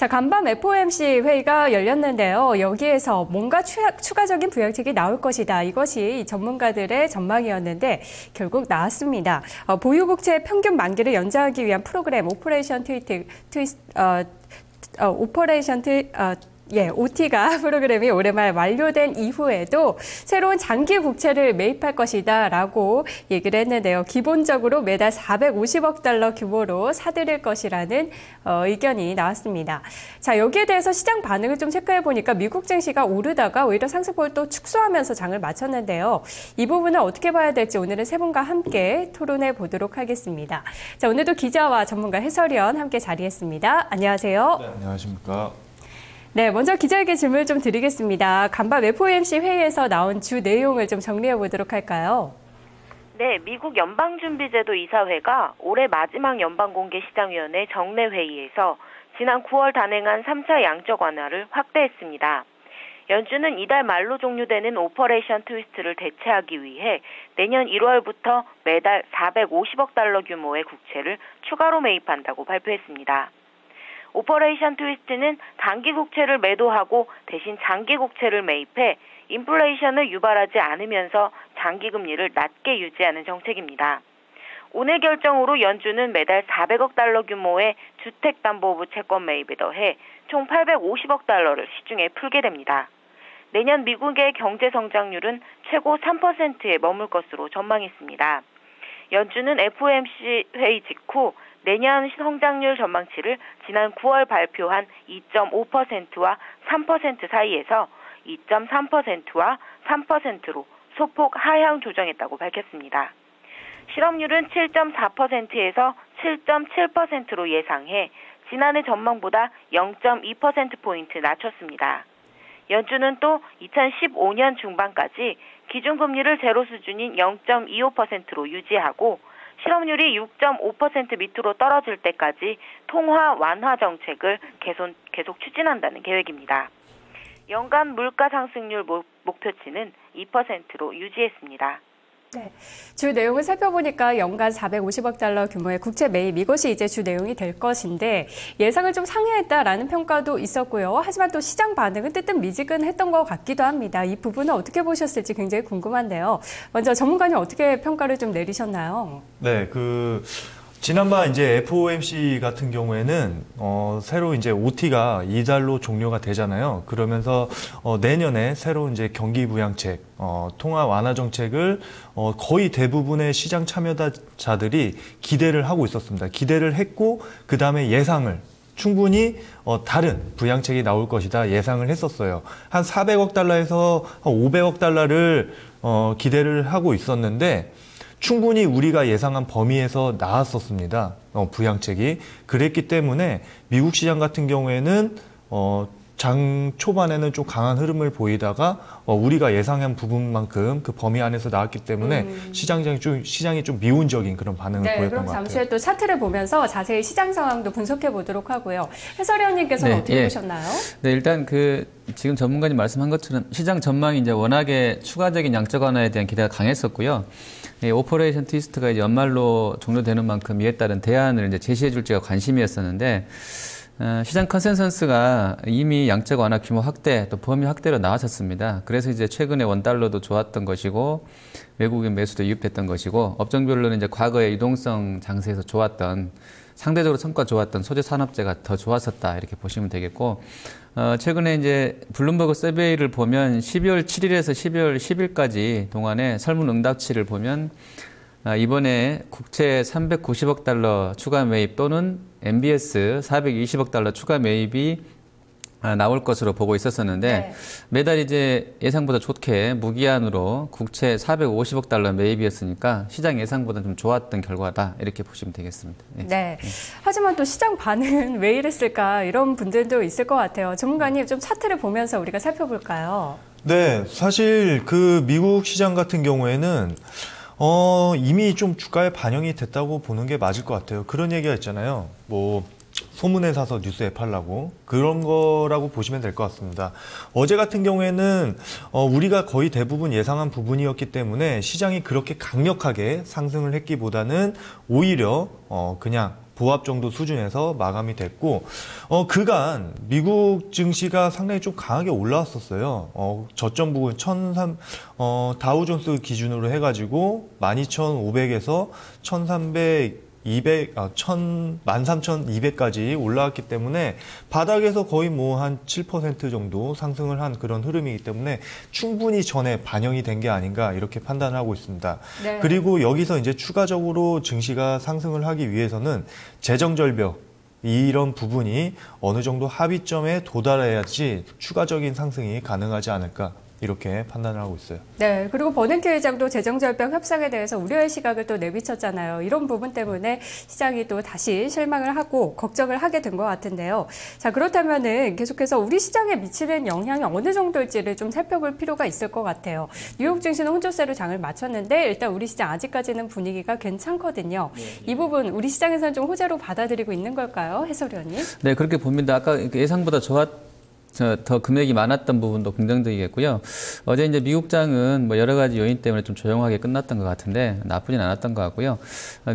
자, 간밤 FOMC 회의가 열렸는데요. 여기에서 뭔가 추가적인 부양책이 나올 것이다. 이것이 전문가들의 전망이었는데 결국 나왔습니다. 보유국채 평균 만기를 연장하기 위한 프로그램 OT가 프로그램이 올해 말 완료된 이후에도 새로운 장기 국채를 매입할 것이다라고 얘기를 했는데요. 기본적으로 매달 450억 달러 규모로 사들일 것이라는 의견이 나왔습니다. 자, 여기에 대해서 시장 반응을 좀 체크해 보니까 미국 증시가 오르다가 오히려 상승폭을 또 축소하면서 장을 마쳤는데요. 이 부분을 어떻게 봐야 될지 오늘은 세 분과 함께 토론해 보도록 하겠습니다. 자, 오늘도 기자와 전문가 해설위원 함께 자리했습니다. 안녕하세요. 네, 안녕하십니까. 네, 먼저 기자에게 질문을 좀 드리겠습니다. 간밤 FOMC 회의에서 나온 주 내용을 좀 정리해 보도록 할까요? 네, 미국 연방준비제도 이사회가 올해 마지막 연방공개시장위원회 정례회의에서 지난 9월 단행한 3차 양적 완화를 확대했습니다. 연준은 이달 말로 종료되는 오퍼레이션 트위스트를 대체하기 위해 내년 1월부터 매달 450억 달러 규모의 국채를 추가로 매입한다고 발표했습니다. 오퍼레이션 트위스트는 단기 국채를 매도하고 대신 장기 국채를 매입해 인플레이션을 유발하지 않으면서 장기 금리를 낮게 유지하는 정책입니다. 오늘 결정으로 연준은 매달 400억 달러 규모의 주택담보부 채권 매입에 더해 총 850억 달러를 시중에 풀게 됩니다. 내년 미국의 경제 성장률은 최고 3%에 머물 것으로 전망했습니다. 연준은 FOMC 회의 직후 내년 성장률 전망치를 지난 9월 발표한 2.5%와 3% 사이에서 2.3%와 3%로 소폭 하향 조정했다고 밝혔습니다. 실업률은 7.4%에서 7.7%로 예상해 지난해 전망보다 0.2%포인트 낮췄습니다. 연준은 또 2015년 중반까지 기준금리를 제로 수준인 0.25%로 유지하고 실업률이 6.5% 밑으로 떨어질 때까지 통화 완화 정책을 계속 추진한다는 계획입니다. 연간 물가 상승률 목표치는 2%로 유지했습니다. 네, 주 내용을 살펴보니까 연간 450억 달러 규모의 국채 매입, 이것이 이제 주 내용이 될 것인데 예상을 좀 상회했다라는 평가도 있었고요. 하지만 또 시장 반응은 뜨뜻미지근했던 것 같기도 합니다. 이 부분은 어떻게 보셨을지 굉장히 궁금한데요. 먼저 전문가님 어떻게 평가를 좀 내리셨나요? 네, 지난번 이제 FOMC 같은 경우에는 새로 이제 OT가 이달로 종료가 되잖아요. 그러면서 내년에 새로운 이제 경기 부양책, 통화 완화 정책을 거의 대부분의 시장 참여자들이 기대를 하고 있었습니다. 기대를 했고 그 다음에 예상을 충분히 다른 부양책이 나올 것이다 예상을 했었어요. 한 400억 달러에서 한 500억 달러를 기대를 하고 있었는데 충분히 우리가 예상한 범위에서 나왔었습니다. 부양책이. 그랬기 때문에 미국 시장 같은 경우에는 장 초반에는 좀 강한 흐름을 보이다가 우리가 예상한 부분만큼 그 범위 안에서 나왔기 때문에 시장이 좀 미온적인 그런 반응을 보였던 것 같아요. 그럼 잠시 후에 또 차트를 보면서 자세히 시장 상황도 분석해 보도록 하고요. 해설위원님께서는 어떻게 보셨나요? 네, 일단 지금 전문가님 말씀한 것처럼 시장 전망이 이제 워낙에 추가적인 양적 완화에 대한 기대가 강했었고요. 오퍼레이션 트위스트가 이제 연말로 종료되는 만큼 이에 따른 대안을 이제 제시해 줄지가 관심이었었는데 시장 컨센서스가 이미 양적 완화 규모 확대 또 범위 확대로 나왔었습니다. 그래서 이제 최근에 원달러도 좋았던 것이고 외국인 매수도 유입됐던 것이고 업종별로는 이제 과거의 유동성 장세에서 좋았던 상대적으로 성과 좋았던 소재 산업재가 더 좋았었다 이렇게 보시면 되겠고 최근에 이제 블룸버그 서베이를 보면 12월 7일에서 12월 10일까지 동안에 설문 응답치를 보면 이번에 국채 390억 달러 추가 매입 또는 MBS 420억 달러 추가 매입이 나올 것으로 보고 있었었는데 매달 이제 예상보다 좋게 무기한으로 국채 450억 달러 매입이었으니까 시장 예상보다 좀 좋았던 결과다 이렇게 보시면 되겠습니다. 네. 하지만 또 시장 반응은 왜 이랬을까 이런 분들도 있을 것 같아요. 전문가님 좀 차트를 보면서 우리가 살펴볼까요? 네, 사실 미국 시장 같은 경우에는 이미 좀 주가에 반영이 됐다고 보는 게 맞을 것 같아요. 그런 얘기가 있잖아요. 소문에 사서 뉴스에 팔라고 그런 거라고 보시면 될 것 같습니다. 어제 같은 경우에는 우리가 거의 대부분 예상한 부분이었기 때문에 시장이 그렇게 강력하게 상승을 했기보다는 오히려 그냥 보합 정도 수준에서 마감이 됐고, 그간 미국 증시가 상당히 좀 강하게 올라왔었어요. 저점 부근 다우존스 기준으로 해가지고 12,500에서 13,200까지 올라왔기 때문에 바닥에서 거의 뭐 한 7% 정도 상승을 한 그런 흐름이기 때문에 충분히 전에 반영이 된 게 아닌가 이렇게 판단을 하고 있습니다. 네. 그리고 여기서 이제 추가적으로 증시가 상승을 하기 위해서는 재정 절벽 이런 부분이 어느 정도 합의점에 도달해야지 추가적인 상승이 가능하지 않을까. 이렇게 판단을 하고 있어요. 네, 그리고 버냉키 회장도 재정절벽 협상에 대해서 우려의 시각을 또 내비쳤잖아요. 이런 부분 때문에 시장이 또 다시 실망을 하고 걱정을 하게 된 것 같은데요. 자, 그렇다면은 계속해서 우리 시장에 미치는 영향이 어느 정도일지를 좀 살펴볼 필요가 있을 것 같아요. 뉴욕 증시는 혼조세로 장을 마쳤는데 일단 우리 시장 아직까지는 분위기가 괜찮거든요. 이 부분 우리 시장에서는 좀 호재로 받아들이고 있는 걸까요, 해설위원님? 네, 그렇게 봅니다. 아까 예상보다 더 금액이 많았던 부분도 긍정적이겠고요. 어제 이제 미국장은 뭐 여러 가지 요인 때문에 좀 조용하게 끝났던 것 같은데 나쁘진 않았던 것 같고요.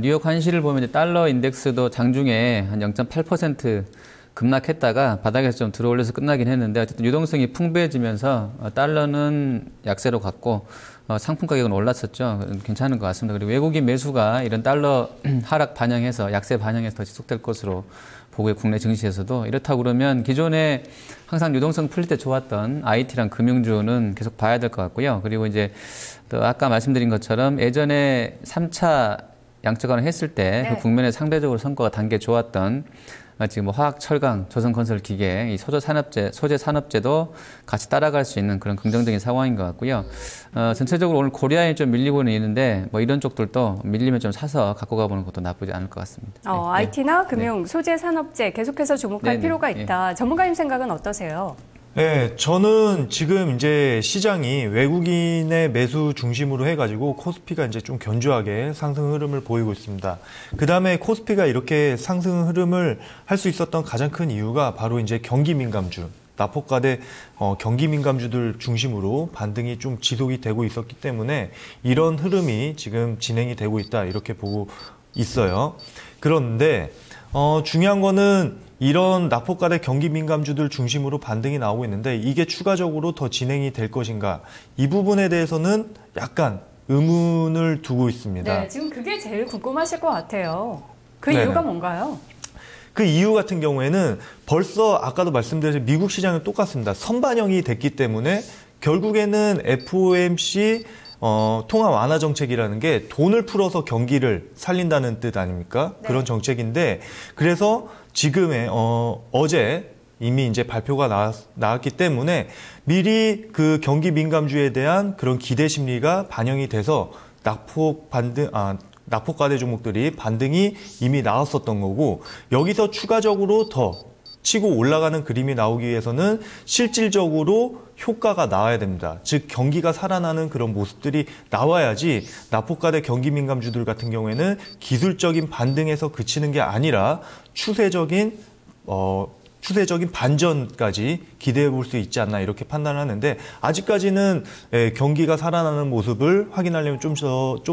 뉴욕 환시를 보면 이제 달러 인덱스도 장중에 한 0.8% 급락했다가 바닥에서 좀 들어올려서 끝나긴 했는데 어쨌든 유동성이 풍부해지면서 달러는 약세로 갔고 상품 가격은 올랐었죠. 괜찮은 것 같습니다. 그리고 외국인 매수가 이런 달러 하락 반영해서 약세 반영해서 더 지속될 것으로 보고요. 국내 증시에서도 이렇다고 그러면 기존에 항상 유동성 풀릴 때 좋았던 IT랑 금융주는 계속 봐야 될 것 같고요. 그리고 이제 또 아까 말씀드린 것처럼 예전에 3차 양적 완화 했을 때 그 국면에 상대적으로 성과가 단계 좋았던 지금 뭐 화학, 철강, 조선건설기계, 이 소재 산업재도 같이 따라갈 수 있는 그런 긍정적인 상황인 것 같고요. 전체적으로 오늘 코리아에 좀 밀리고는 있는데 뭐 이런 쪽들도 밀리면 좀 사서 갖고 가보는 것도 나쁘지 않을 것 같습니다. IT나 금융, 소재 산업재 계속해서 주목할 필요가 있다. 전문가님 생각은 어떠세요? 네, 저는 지금 이제 시장이 외국인의 매수 중심으로 해가지고 코스피가 이제 좀 견조하게 상승 흐름을 보이고 있습니다. 그 다음에 코스피가 이렇게 상승 흐름을 할 수 있었던 가장 큰 이유가 바로 이제 경기 민감주, 나포가대 경기 민감주들 중심으로 반등이 좀 지속이 되고 있었기 때문에 이런 흐름이 지금 진행이 되고 있다 이렇게 보고 있어요. 그런데 중요한 거는 이런 낙폭가대 경기 민감주들 중심으로 반등이 나오고 있는데 이게 추가적으로 더 진행이 될 것인가 이 부분에 대해서는 약간 의문을 두고 있습니다. 네, 지금 그게 제일 궁금하실 것 같아요. 그 이유가 뭔가요? 그 이유 같은 경우에는 벌써 아까도 말씀드린 미국 시장은 똑같습니다. 선반영이 됐기 때문에 결국에는 FOMC 통화 완화 정책이라는 게 돈을 풀어서 경기를 살린다는 뜻 아닙니까? 네. 그런 정책인데 그래서 지금의 어제 이미 이제 발표가 나왔기 때문에 미리 그 경기 민감주에 대한 그런 기대 심리가 반영이 돼서 낙폭과대 종목들이 반등이 이미 나왔었던 거고 여기서 추가적으로 더 치고 올라가는 그림이 나오기 위해서는 실질적으로 효과가 나와야 됩니다. 즉 경기가 살아나는 그런 모습들이 나와야지 낙폭과대 경기 민감주들 같은 경우에는 기술적인 반등에서 그치는 게 아니라 추세적인 반전까지 기대해 볼 수 있지 않나 이렇게 판단을 하는데 아직까지는 경기가 살아나는 모습을 확인하려면 좀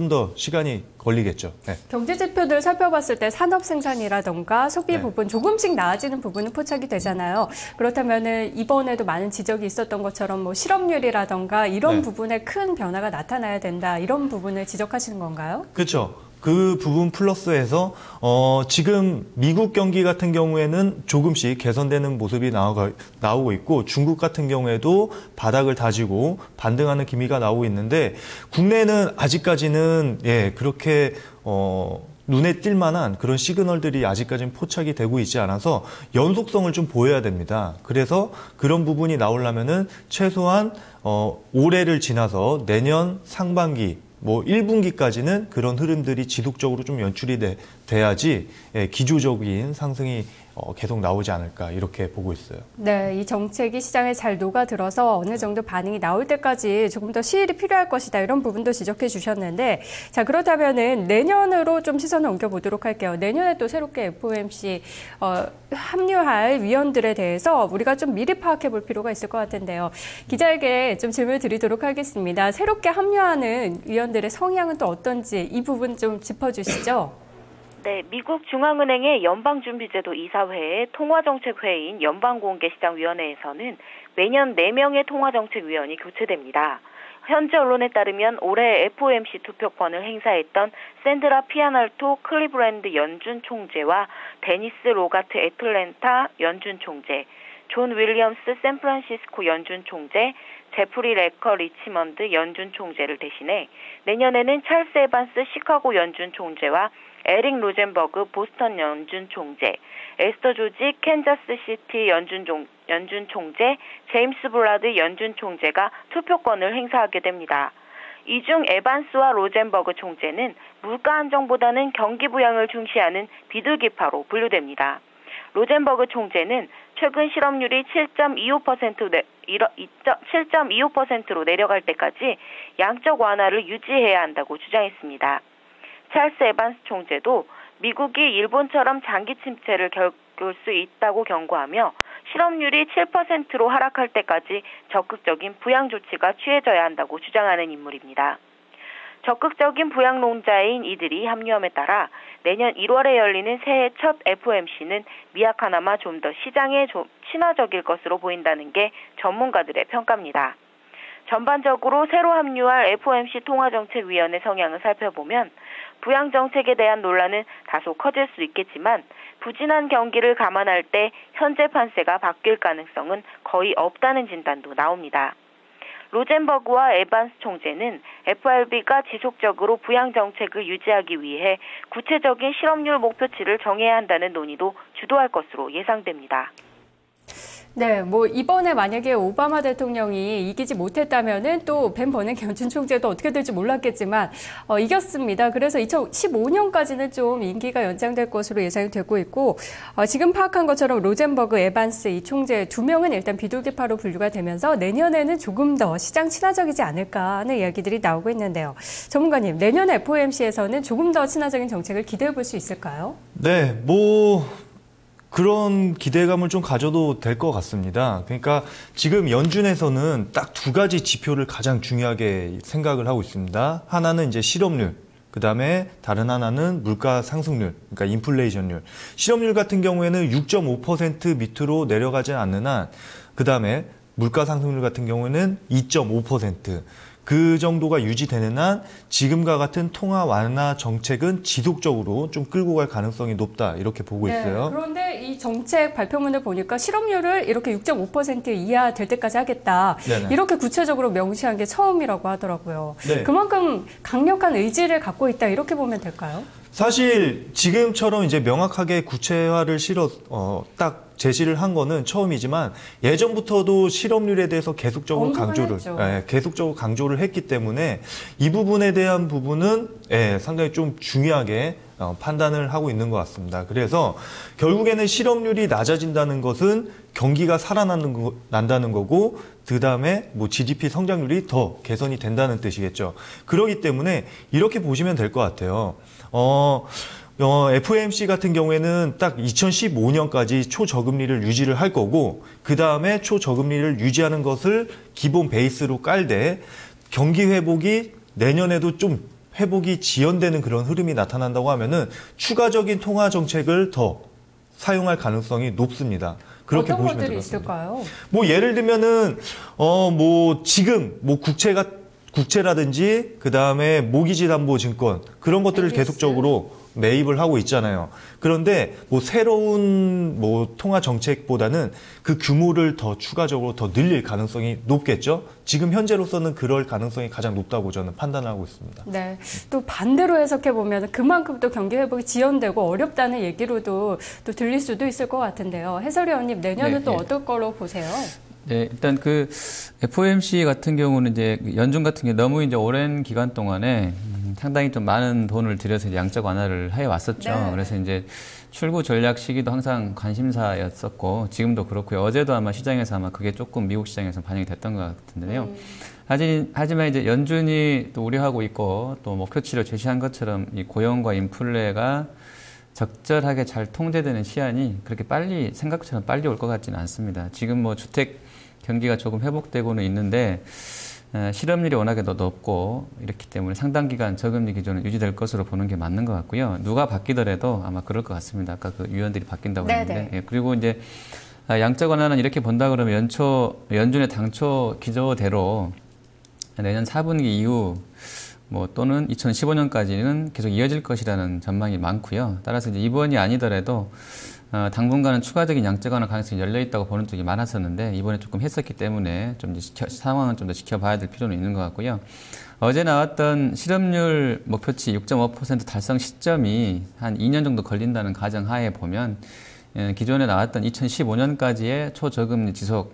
더 시간이 걸리겠죠. 네. 경제 지표들 살펴봤을 때 산업 생산이라던가 소비 부분 조금씩 나아지는 부분은 포착이 되잖아요. 그렇다면은 이번에도 많은 지적이 있었던 것처럼 뭐 실업률이라던가 이런 부분에 큰 변화가 나타나야 된다. 이런 부분을 지적하시는 건가요? 그렇죠. 그 부분 플러스해서 지금 미국 경기 같은 경우에는 조금씩 개선되는 모습이 나오고 있고 중국 같은 경우에도 바닥을 다지고 반등하는 기미가 나오고 있는데 국내는 아직까지는 그렇게 눈에 띌 만한 그런 시그널들이 아직까지는 포착이 되고 있지 않아서 연속성을 좀 보여야 됩니다. 그래서 그런 부분이 나오려면은 최소한 올해를 지나서 내년 상반기 뭐 1분기까지는 그런 흐름들이 지속적으로 좀 연출이 돼야지 기조적인 상승이 계속 나오지 않을까 이렇게 보고 있어요. 네, 이 정책이 시장에 잘 녹아들어서 어느 정도 반응이 나올 때까지 조금 더 시일이 필요할 것이다 이런 부분도 지적해 주셨는데 자 그렇다면은 내년으로 좀 시선을 옮겨보도록 할게요. 내년에 또 새롭게 FOMC 합류할 위원들에 대해서 우리가 좀 미리 파악해 볼 필요가 있을 것 같은데요. 기자에게 좀 질문을 드리도록 하겠습니다. 새롭게 합류하는 위원들의 성향은 또 어떤지 이 부분 좀 짚어주시죠. 네, 미국 중앙은행의 연방준비제도 이사회의 통화정책회의인 연방공개시장위원회에서는 매년 4명의 통화정책위원이 교체됩니다. 현재 언론에 따르면 올해 FOMC 투표권을 행사했던 샌드라 피아날토 클리브랜드 연준 총재와 데니스 로가트 애틀랜타 연준 총재, 존 윌리엄스 샌프란시스코 연준 총재, 제프리 레커 리치먼드 연준 총재를 대신해 내년에는 찰스 에반스 시카고 연준 총재와 에릭 로젠버그 보스턴 연준 총재, 에스터 조지 캔자스시티 연준 총재, 제임스 블라드 연준 총재가 투표권을 행사하게 됩니다. 이 중 에반스와 로젠버그 총재는 물가 안정보다는 경기 부양을 중시하는 비둘기파로 분류됩니다. 로젠버그 총재는 최근 실업률이 7.25%로 내려갈 때까지 양적 완화를 유지해야 한다고 주장했습니다. 찰스 에반스 총재도 미국이 일본처럼 장기 침체를 겪을 수 있다고 경고하며 실업률이 7%로 하락할 때까지 적극적인 부양 조치가 취해져야 한다고 주장하는 인물입니다. 적극적인 부양론자인 이들이 합류함에 따라 내년 1월에 열리는 새해 첫 FOMC는 미약하나마 좀 더 시장에 친화적일 것으로 보인다는 게 전문가들의 평가입니다. 전반적으로 새로 합류할 FOMC 통화정책위원회 성향을 살펴보면 부양정책에 대한 논란은 다소 커질 수 있겠지만 부진한 경기를 감안할 때 현재 판세가 바뀔 가능성은 거의 없다는 진단도 나옵니다. 로젠버그와 에반스 총재는 FRB가 지속적으로 부양정책을 유지하기 위해 구체적인 실업률 목표치를 정해야 한다는 논의도 주도할 것으로 예상됩니다. 네, 뭐 이번에 만약에 오바마 대통령이 이기지 못했다면은 또 벤 버냉키 연준 총재도 어떻게 될지 몰랐겠지만 이겼습니다. 그래서 2015년까지는 좀 임기가 연장될 것으로 예상이 되고 있고 지금 파악한 것처럼 로젠버그, 에반스 이 총재 2명은 일단 비둘기파로 분류가 되면서 내년에는 조금 더 시장 친화적이지 않을까 하는 이야기들이 나오고 있는데요. 전문가님, 내년 FOMC에서는 조금 더 친화적인 정책을 기대해 볼 수 있을까요? 네, 그런 기대감을 좀 가져도 될 것 같습니다. 그러니까 지금 연준에서는 딱 2가지 지표를 가장 중요하게 생각을 하고 있습니다. 하나는 이제 실업률, 그 다음에 다른 하나는 물가 상승률, 그러니까 인플레이션율. 실업률 같은 경우에는 6.5% 밑으로 내려가지 않는 한, 그 다음에 물가 상승률 같은 경우에는 2.5%. 그 정도가 유지되는 한 지금과 같은 통화 완화 정책은 지속적으로 좀 끌고 갈 가능성이 높다 이렇게 보고 있어요. 그런데 이 정책 발표문을 보니까 실업률을 이렇게 6.5% 이하 될 때까지 하겠다. 네네. 이렇게 구체적으로 명시한 게 처음이라고 하더라고요. 네. 그만큼 강력한 의지를 갖고 있다 이렇게 보면 될까요? 사실 지금처럼 이제 명확하게 구체화를 딱 제시를 한 거는 처음이지만 예전부터도 실업률에 대해서 계속적으로 강조를 했기 때문에 이 부분에 대한 부분은 상당히 좀 중요하게 판단을 하고 있는 것 같습니다. 그래서 결국에는 실업률이 낮아진다는 것은 경기가 살아난다는 거고 그 다음에 GDP 성장률이 더 개선이 된다는 뜻이겠죠. 그렇기 때문에 이렇게 보시면 될 것 같아요. FOMC 같은 경우에는 딱 2015년까지 초저금리를 유지를 할 거고 그 다음에 초저금리를 유지하는 것을 기본 베이스로 깔되 경기 회복이 내년에도 좀 회복이 지연되는 그런 흐름이 나타난다고 하면은 추가적인 통화 정책을 더 사용할 가능성이 높습니다. 그렇게 어떤 보시면 것들이 있을까요? 예를 들면은 지금 국채라든지 그 다음에 모기지담보증권 그런 것들을 계속적으로 매입을 하고 있잖아요. 그런데 새로운 통화 정책보다는 그 규모를 더 추가적으로 더 늘릴 가능성이 높겠죠. 지금 현재로서는 그럴 가능성이 가장 높다고 저는 판단하고 있습니다. 네, 또 반대로 해석해 보면 그만큼 또 경기 회복이 지연되고 어렵다는 얘기로도 또 들릴 수도 있을 것 같은데요. 해설위원님, 내년은 또 어떨 거로 보세요? 네, 일단 그 FOMC 같은 경우는 이제 연준 같은 경우 너무 이제 오랜 기간 동안에 상당히 좀 많은 돈을 들여서 이제 양적 완화를 해 왔었죠. 네. 그래서 이제 출구 전략 시기도 항상 관심사였었고 지금도 그렇고요. 어제도 아마 시장에서 그게 조금 미국 시장에서 반영이 됐던 것 같은데요. 하지만 이제 연준이 또 우려하고 있고 또 목표치를 제시한 것처럼 이 고용과 인플레가 적절하게 잘 통제되는 시한이 그렇게 생각처럼 빨리 올 것 같지는 않습니다. 지금 주택 경기가 조금 회복되고는 있는데 실업률이 워낙에 더 높고 이렇기 때문에 상당 기간 저금리 기조는 유지될 것으로 보는 게 맞는 것 같고요. 누가 바뀌더라도 아마 그럴 것 같습니다. 아까 그 위원들이 바뀐다고 했는데. 예, 그리고 이제 양적 완화는 이렇게 본다 그러면 연준의 당초 기조대로 내년 4분기 이후 뭐 또는 2015년까지는 계속 이어질 것이라는 전망이 많고요. 따라서 이제 이번이 아니더라도 당분간은 추가적인 양적 완화 가능성이 열려 있다고 보는 쪽이 많았었는데 이번에 조금 했었기 때문에 좀 상황은 좀 더 지켜봐야 될 필요는 있는 것 같고요. 어제 나왔던 실업률 목표치 6.5% 달성 시점이 한 2년 정도 걸린다는 가정하에 보면 기존에 나왔던 2015년까지의 초저금리 지속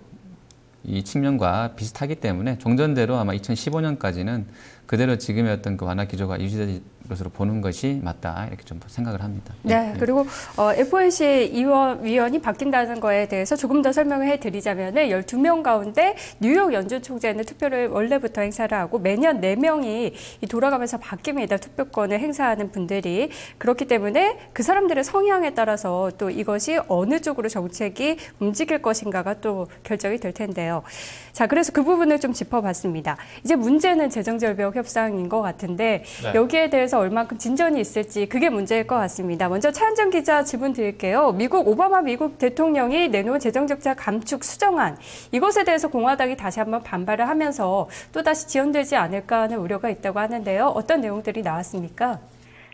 이 측면과 비슷하기 때문에 종전대로 아마 2015년까지는 그대로 지금의 어떤 그 완화 기조가 유지될 것으로 보는 것이 맞다 이렇게 좀 생각을 합니다. 네, 그리고 FOMC 위원이 바뀐다는 거에 대해서 조금 더 설명을 해드리자면 12명 가운데 뉴욕 연준 총재는 투표를 원래부터 행사를 하고 매년 4명이 돌아가면서 바뀝니다. 투표권을 행사하는 분들이. 그렇기 때문에 그 사람들의 성향에 따라서 또 이것이 어느 쪽으로 정책이 움직일 것인가가 또 결정이 될 텐데요. 자, 그래서 그 부분을 좀 짚어봤습니다. 이제 문제는 재정절벽 협상인 것 같은데 여기에 대해서 얼만큼 진전이 있을지 그게 문제일 것 같습니다. 먼저 차현정 기자 질문 드릴게요. 오바마 미국 대통령이 내놓은 재정적자 감축 수정안 이것에 대해서 공화당이 다시 한번 반발을 하면서 또다시 지연되지 않을까 하는 우려가 있다고 하는데요. 어떤 내용들이 나왔습니까?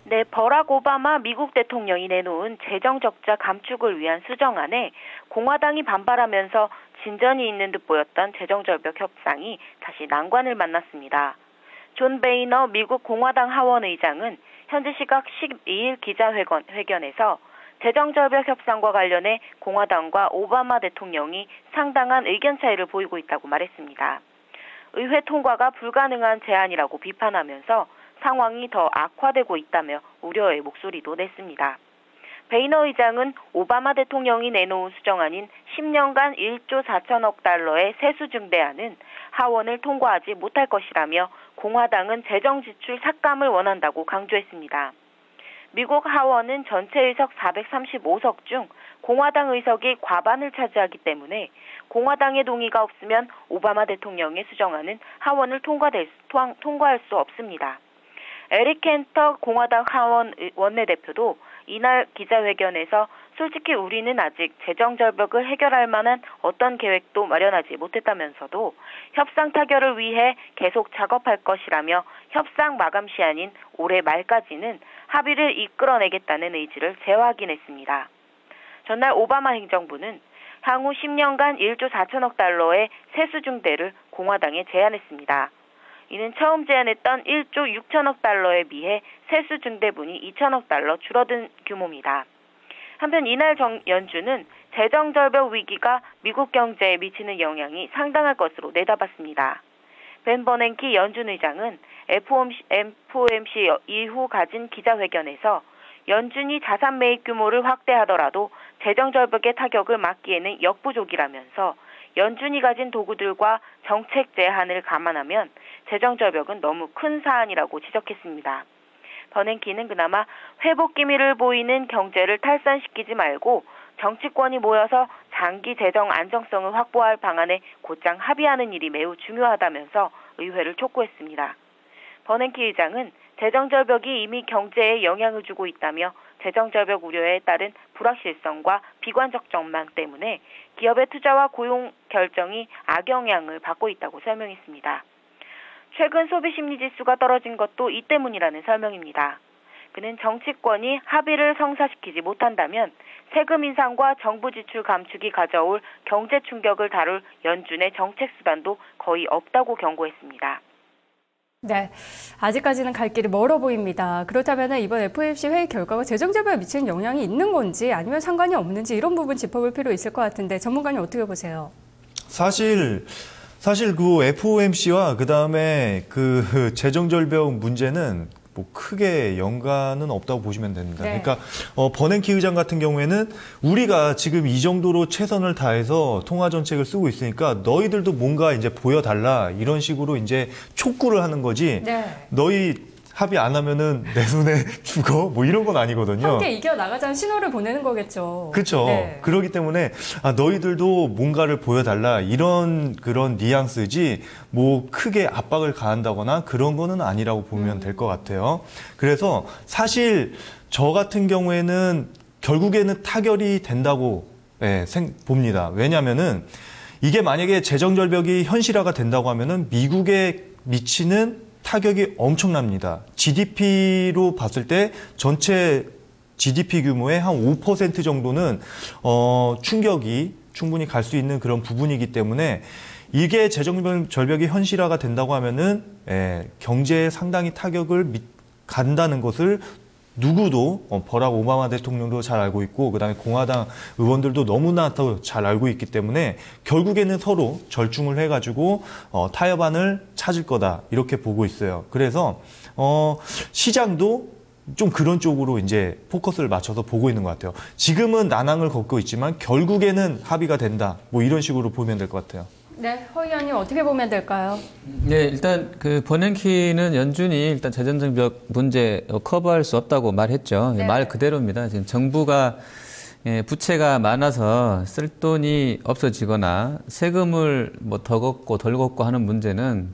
네, 버락 오바마 미국 대통령이 내놓은 재정적자 감축을 위한 수정안에 공화당이 반발하면서 진전이 있는 듯 보였던 재정절벽 협상이 다시 난관을 만났습니다. 존 베이너 미국 공화당 하원의장은 현지 시각 12일 기자회견에서 재정절벽 협상과 관련해 공화당과 오바마 대통령이 상당한 의견 차이를 보이고 있다고 말했습니다. 의회 통과가 불가능한 제안이라고 비판하면서 상황이 더 악화되고 있다며 우려의 목소리도 냈습니다. 베이너 의장은 오바마 대통령이 내놓은 수정안인 10년간 1조 4천억 달러의 세수 증대안은 하원을 통과하지 못할 것이라며 공화당은 재정 지출 삭감을 원한다고 강조했습니다. 미국 하원은 전체 의석 435석 중 공화당 의석이 과반을 차지하기 때문에 공화당의 동의가 없으면 오바마 대통령의 수정안은 하원을 통과할 수 없습니다. 에릭 켄터 공화당 하원 원내대표도 이날 기자회견에서 솔직히 우리는 아직 재정절벽을 해결할 만한 어떤 계획도 마련하지 못했다면서도 협상 타결을 위해 계속 작업할 것이라며 협상 마감 시한인 올해 말까지는 합의를 이끌어내겠다는 의지를 재확인했습니다. 전날 오바마 행정부는 향후 10년간 1조 4천억 달러의 세수 증대를 공화당에 제안했습니다. 이는 처음 제안했던 1조 6천억 달러에 비해 세수 증대분이 2천억 달러 줄어든 규모입니다. 한편 이날 연준은 재정절벽 위기가 미국 경제에 미치는 영향이 상당할 것으로 내다봤습니다. 벤 버냉키 연준 의장은 FOMC 이후 가진 기자회견에서 연준이 자산 매입 규모를 확대하더라도 재정절벽의 타격을 막기에는 역부족이라면서 연준이 가진 도구들과 정책 제한을 감안하면 재정절벽은 너무 큰 사안이라고 지적했습니다. 버냉키는 그나마 회복 기미를 보이는 경제를 탈선시키지 말고 정치권이 모여서 장기 재정 안정성을 확보할 방안에 곧장 합의하는 일이 매우 중요하다면서 의회를 촉구했습니다. 버냉키 의장은 재정절벽이 이미 경제에 영향을 주고 있다며 재정절벽 우려에 따른 불확실성과 비관적 전망 때문에 기업의 투자와 고용 결정이 악영향을 받고 있다고 설명했습니다. 최근 소비심리지수가 떨어진 것도 이 때문이라는 설명입니다. 그는 정치권이 합의를 성사시키지 못한다면 세금 인상과 정부 지출 감축이 가져올 경제 충격을 다룰 연준의 정책 수단도 거의 없다고 경고했습니다. 네, 아직까지는 갈 길이 멀어 보입니다. 그렇다면 이번 FOMC 회의 결과가 재정절벽에 미치는 영향이 있는 건지 아니면 상관이 없는지 이런 부분 짚어볼 필요 있을 것 같은데 전문가님 어떻게 보세요? 사실 그 FOMC와 그다음에 그 재정절벽 문제는 뭐 크게 연관은 없다고 보시면 됩니다. 네. 그러니까 버냉키 의장 같은 경우에는 우리가 지금 이 정도로 최선을 다해서 통화 정책을 쓰고 있으니까 너희들도 뭔가 이제 보여달라 이런 식으로 이제 촉구를 하는 거지. 네. 너희 합의 안 하면은 내 손에 죽어? 뭐 이런 건 아니거든요. 함께 이겨나가자는 신호를 보내는 거겠죠. 그렇죠. 네. 그렇기 때문에 너희들도 뭔가를 보여달라 이런 그런 뉘앙스지 뭐 크게 압박을 가한다거나 그런 거는 아니라고 보면 될 것 같아요. 그래서 사실 저 같은 경우에는 결국에는 타결이 된다고 봅니다. 왜냐하면은 이게 만약에 재정 절벽이 현실화가 된다고 하면은 미국에 미치는 타격이 엄청납니다. GDP로 봤을 때 전체 GDP 규모의 한 5% 정도는 충격이 충분히 갈 수 있는 그런 부분이기 때문에 이게 재정 절벽이 현실화가 된다고 하면은 경제에 상당히 타격을 간다는 것을 누구도 버락 오바마 대통령도 잘 알고 있고 그다음에 공화당 의원들도 너무나 잘 알고 있기 때문에 결국에는 서로 절충을 해가지고 타협안을 찾을 거다 이렇게 보고 있어요. 그래서 시장도 좀 그런 쪽으로 이제 포커스를 맞춰서 보고 있는 것 같아요. 지금은 난항을 겪고 있지만 결국에는 합의가 된다. 뭐 이런 식으로 보면 될 것 같아요. 네, 허 의원님 어떻게 보면 될까요? 네, 일단 그 버냉키는 연준이 일단 재정절벽 문제 커버할 수 없다고 말했죠. 네. 말 그대로입니다. 지금 정부가 부채가 많아서 쓸 돈이 없어지거나 세금을 뭐 더 걷고 덜 걷고 하는 문제는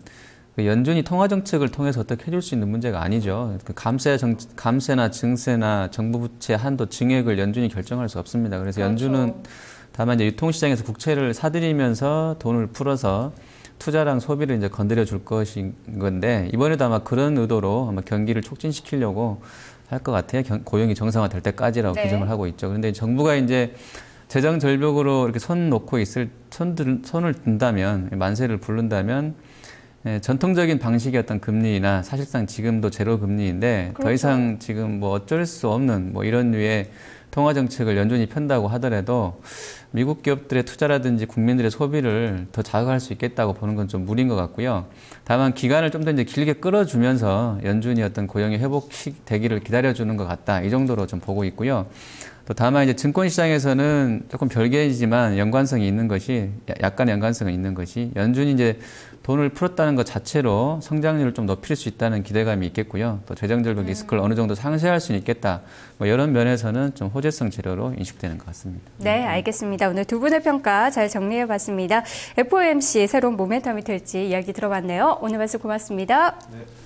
연준이 통화 정책을 통해서 어떻게 해줄 수 있는 문제가 아니죠. 감세나 증세나 정부 부채 한도 증액을 연준이 결정할 수 없습니다. 그래서 그렇죠. 연준은 다만 이제 유통시장에서 국채를 사들이면서 돈을 풀어서 투자랑 소비를 이제 건드려 줄 것인 건데 이번에도 아마 그런 의도로 아마 경기를 촉진시키려고 할 것 같아요. 고용이 정상화될 때까지라고 네. 규정을 하고 있죠. 그런데 정부가 이제 재정 절벽으로 이렇게 손을 든다면 만세를 부른다면 전통적인 방식의 어떤 금리나 사실상 지금도 제로 금리인데 그렇죠. 더 이상 지금 뭐 어쩔 수 없는 뭐 이런 류의 통화 정책을 연준이 편다고 하더라도 미국 기업들의 투자라든지 국민들의 소비를 더 자극할 수 있겠다고 보는 건 좀 무리인 것 같고요. 다만 기간을 좀 더 이제 길게 끌어주면서 연준이 어떤 고용의 회복되기를 기다려주는 것 같다. 이 정도로 좀 보고 있고요. 또 다만 이제 증권시장에서는 조금 별개이지만 연관성이 있는 것이 약간의 연관성이 있는 것이 연준이 이제 돈을 풀었다는 것 자체로 성장률을 좀 높일 수 있다는 기대감이 있겠고요. 또 재정절벽 리스크를 어느 정도 상쇄할 수 있겠다. 뭐 이런 면에서는 좀 호재성 재료로 인식되는 것 같습니다. 네, 알겠습니다. 오늘 두 분의 평가 잘 정리해봤습니다. FOMC 새로운 모멘텀이 될지 이야기 들어봤네요. 오늘 말씀 고맙습니다. 네.